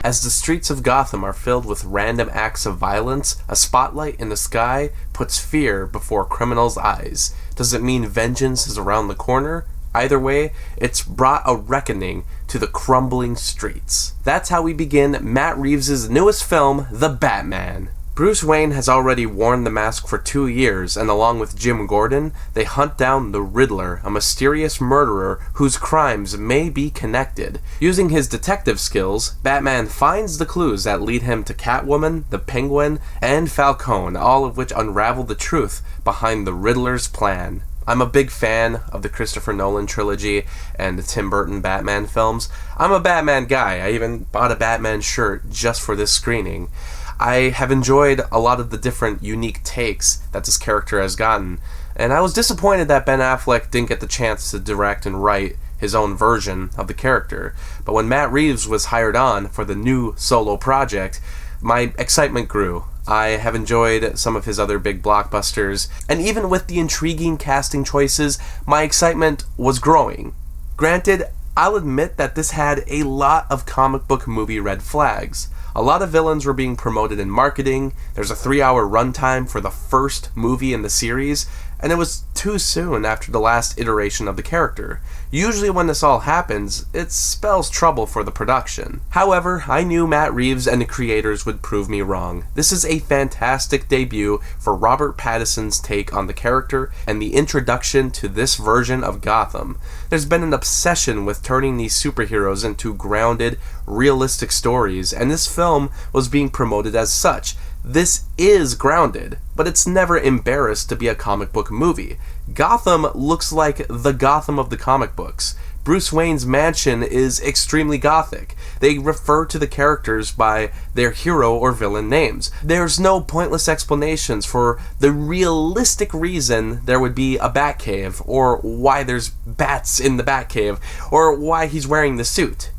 As the streets of Gotham are filled with random acts of violence, a spotlight in the sky puts fear before criminals' eyes. Does it mean vengeance is around the corner? Either way, it's brought a reckoning to the crumbling streets. That's how we begin Matt Reeves' newest film, The Batman. Bruce Wayne has already worn the mask for 2 years, and along with Jim Gordon, they hunt down the Riddler, a mysterious murderer whose crimes may be connected. Using his detective skills, Batman finds the clues that lead him to Catwoman, the Penguin, and Falcone, all of which unravel the truth behind the Riddler's plan. I'm a big fan of the Christopher Nolan trilogy and the Tim Burton Batman films. I'm a Batman guy. I even bought a Batman shirt just for this screening. I have enjoyed a lot of the different unique takes that this character has gotten, and I was disappointed that Ben Affleck didn't get the chance to direct and write his own version of the character. But when Matt Reeves was hired on for the new solo project, my excitement grew. I have enjoyed some of his other big blockbusters, and even with the intriguing casting choices, my excitement was growing. Granted, I'll admit that this had a lot of comic book movie red flags. A lot of villains were being promoted in marketing, there's a 3-hour runtime for the first movie in the series, and it was too soon after the last iteration of the character. Usually when this all happens, it spells trouble for the production. However, I knew Matt Reeves and the creators would prove me wrong. This is a fantastic debut for Robert Pattinson's take on the character and the introduction to this version of Gotham. There's been an obsession with turning these superheroes into grounded, realistic stories, and this film was being promoted as such. This is grounded, but it's never embarrassed to be a comic book movie. Gotham looks like the Gotham of the comic books. Bruce Wayne's mansion is extremely gothic. They refer to the characters by their hero or villain names. There's no pointless explanations for the realistic reason there would be a Batcave, or why there's bats in the Batcave, or why he's wearing the suit.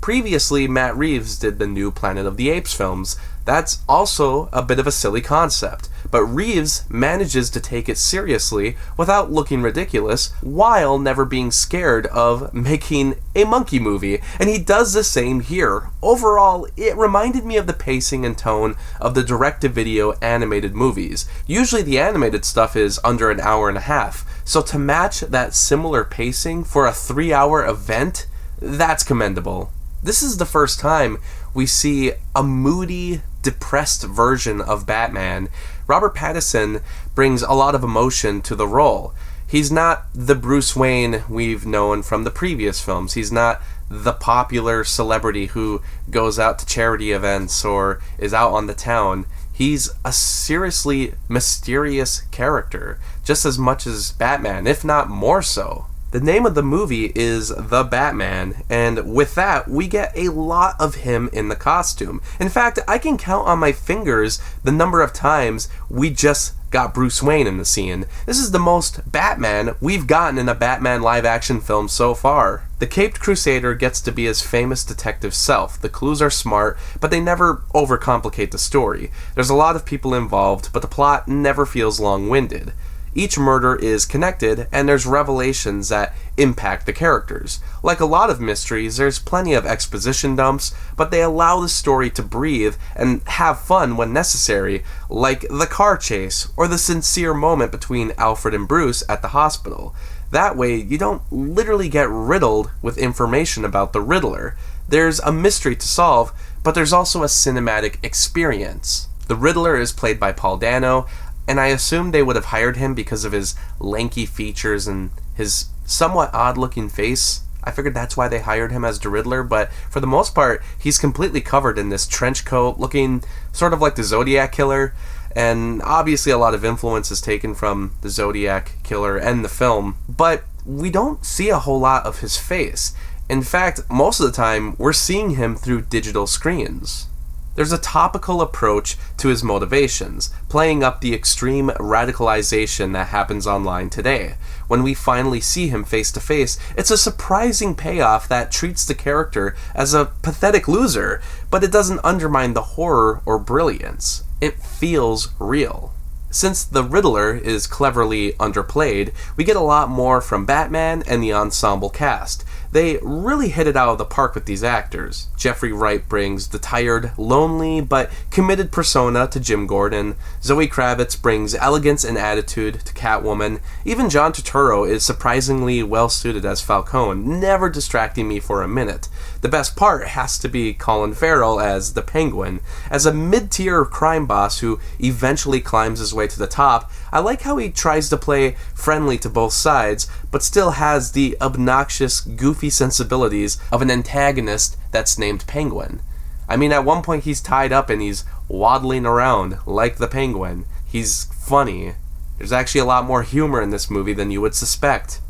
Previously, Matt Reeves did the new Planet of the Apes films. That's also a bit of a silly concept, but Reeves manages to take it seriously without looking ridiculous, while never being scared of making a monkey movie, and he does the same here. Overall, it reminded me of the pacing and tone of the direct-to-video animated movies. Usually the animated stuff is under an hour and a half, so to match that similar pacing for a 3-hour event, that's commendable. This is the first time we see a moody, depressed version of Batman. Robert Pattinson brings a lot of emotion to the role. He's not the Bruce Wayne we've known from the previous films. He's not the popular celebrity who goes out to charity events or is out on the town. He's a seriously mysterious character, just as much as Batman, if not more so. The name of the movie is The Batman, and with that, we get a lot of him in the costume. In fact, I can count on my fingers the number of times we just got Bruce Wayne in the scene. This is the most Batman we've gotten in a Batman live-action film so far. The Caped Crusader gets to be his famous detective self. The clues are smart, but they never overcomplicate the story. There's a lot of people involved, but the plot never feels long-winded. Each murder is connected, and there's revelations that impact the characters. Like a lot of mysteries, there's plenty of exposition dumps, but they allow the story to breathe and have fun when necessary, like the car chase or the sincere moment between Alfred and Bruce at the hospital. That way, you don't literally get riddled with information about the Riddler. There's a mystery to solve, but there's also a cinematic experience. The Riddler is played by Paul Dano, and I assumed they would have hired him because of his lanky features and his somewhat odd-looking face. I figured that's why they hired him as the Riddler, but for the most part, he's completely covered in this trench coat, looking sort of like the Zodiac Killer, and obviously a lot of influence is taken from the Zodiac Killer and the film, but we don't see a whole lot of his face. In fact, most of the time, we're seeing him through digital screens. There's a topical approach to his motivations, playing up the extreme radicalization that happens online today. When we finally see him face to face, it's a surprising payoff that treats the character as a pathetic loser, but it doesn't undermine the horror or brilliance. It feels real. Since the Riddler is cleverly underplayed, we get a lot more from Batman and the ensemble cast. They really hit it out of the park with these actors. Jeffrey Wright brings the tired, lonely, but committed persona to Jim Gordon. Zoe Kravitz brings elegance and attitude to Catwoman. Even John Turturro is surprisingly well-suited as Falcone, never distracting me for a minute. The best part has to be Colin Farrell as the Penguin. As a mid-tier crime boss who eventually climbs his way to the top, I like how he tries to play friendly to both sides, but still has the obnoxious, goofy sensibilities of an antagonist that's named Penguin. I mean, at one point he's tied up and he's waddling around like the Penguin. He's funny. There's actually a lot more humor in this movie than you would suspect.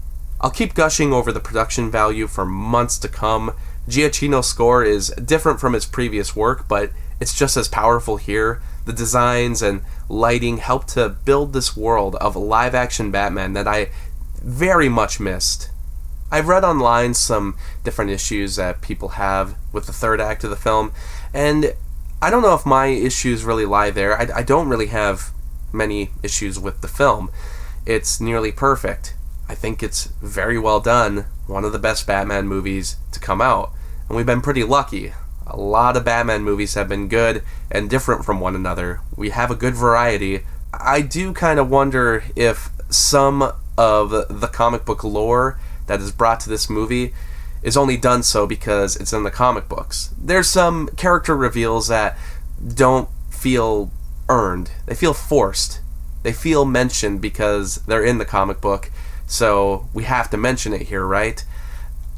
I'll keep gushing over the production value for months to come. Giacchino's score is different from his previous work, but it's just as powerful here. The designs and lighting help to build this world of live-action Batman that I very much missed. I've read online some different issues that people have with the third act of the film, and I don't know if my issues really lie there. I don't really have many issues with the film. It's nearly perfect. I think it's very well done. One of the best Batman movies to come out. And we've been pretty lucky. A lot of Batman movies have been good and different from one another. We have a good variety. I do kind of wonder if some of the comic book lore that is brought to this movie is only done so because it's in the comic books. There's some character reveals that don't feel earned. They feel forced. They feel mentioned because they're in the comic book, so we have to mention it here, right?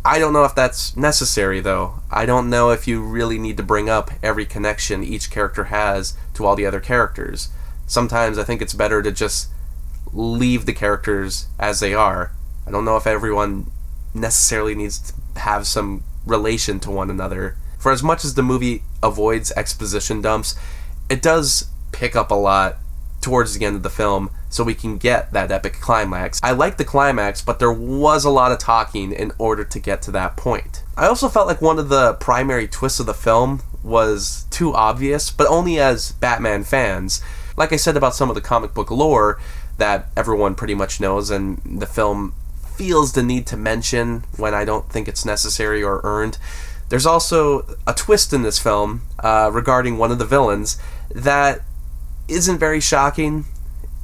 I don't know if that's necessary, though. I don't know if you really need to bring up every connection each character has to all the other characters. Sometimes I think it's better to just leave the characters as they are. I don't know if everyone necessarily needs to have some relation to one another. For as much as the movie avoids exposition dumps, it does pick up a lot towards the end of the film so we can get that epic climax. I like the climax, but there was a lot of talking in order to get to that point. I also felt like one of the primary twists of the film was too obvious, but only as Batman fans. Like I said about some of the comic book lore that everyone pretty much knows, and the film feels the need to mention when I don't think it's necessary or earned. There's also a twist in this film regarding one of the villains that isn't very shocking.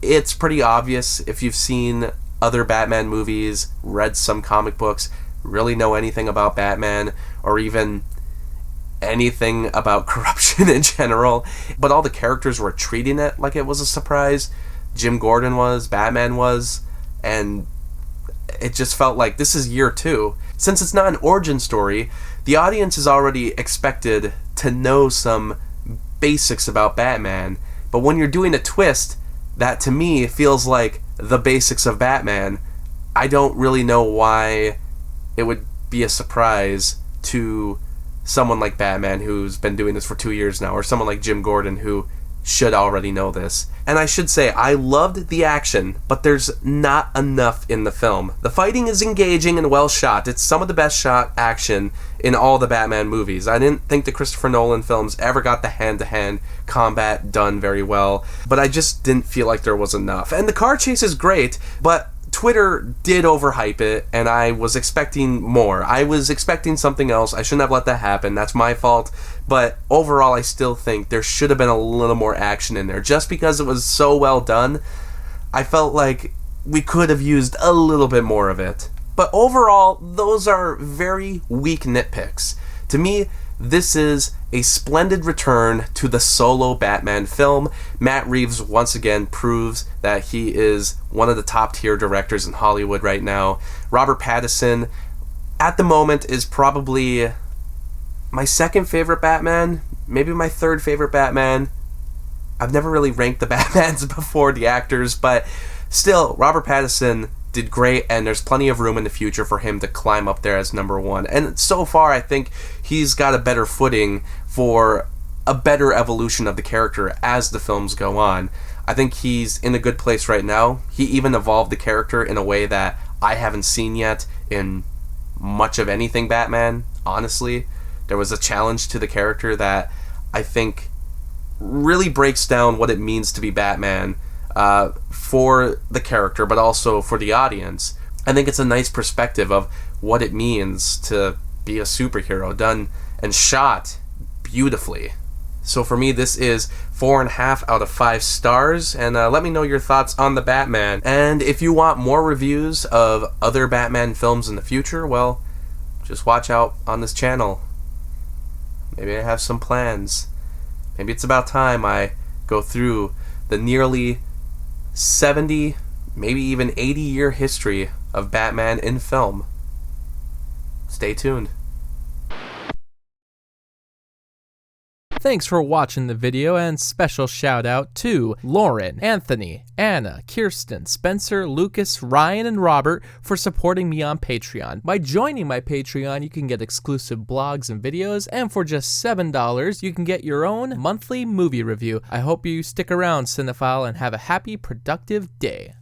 It's pretty obvious if you've seen other Batman movies, read some comic books, really know anything about Batman, or even anything about corruption in general. But all the characters were treating it like it was a surprise. Jim Gordon was, Batman was, and it just felt like this is year 2. Since it's not an origin story, the audience is already expected to know some basics about Batman. But when you're doing a twist that to me feels like the basics of Batman, I don't really know why it would be a surprise to someone like Batman who's been doing this for 2 years now, or someone like Jim Gordon who should already know this. And I should say, I loved the action, but there's not enough in the film. The fighting is engaging and well shot. It's some of the best shot action in all the Batman movies. I didn't think the Christopher Nolan films ever got the hand-to-hand combat done very well, but I just didn't feel like there was enough. And the car chase is great, but Twitter did overhype it, and I was expecting more. I was expecting something else. I shouldn't have let that happen. That's my fault. But overall, I still think there should have been a little more action in there. Just because it was so well done, I felt like we could have used a little bit more of it. But overall, those are very weak nitpicks. To me, this is a splendid return to the solo Batman film. Matt Reeves once again proves that he is one of the top tier directors in Hollywood right now. Robert Pattinson, at the moment, is probably my second favorite Batman, maybe my third favorite Batman. I've never really ranked the Batmans before, the actors, but still, Robert Pattinson did great, and there's plenty of room in the future for him to climb up there as number 1. And so far, I think he's got a better footing for a better evolution of the character as the films go on. I think he's in a good place right now. He even evolved the character in a way that I haven't seen yet in much of anything Batman, honestly. There was a challenge to the character that I think really breaks down what it means to be Batman, for the character, but also for the audience. I think it's a nice perspective of what it means to be a superhero, done and shot beautifully. So for me, this is 4.5 out of 5 stars, and let me know your thoughts on the Batman. And if you want more reviews of other Batman films in the future, well, just watch out on this channel. Maybe I have some plans. Maybe it's about time I go through the nearly 70, maybe even 80-year history of Batman in film. Stay tuned. Thanks for watching the video, and special shout out to Lauren, Anthony, Anna, Kirsten, Spencer, Lucas, Ryan, and Robert for supporting me on Patreon. By joining my Patreon, you can get exclusive blogs and videos, and for just $7, you can get your own monthly movie review. I hope you stick around, Cinephile, and have a happy, productive day.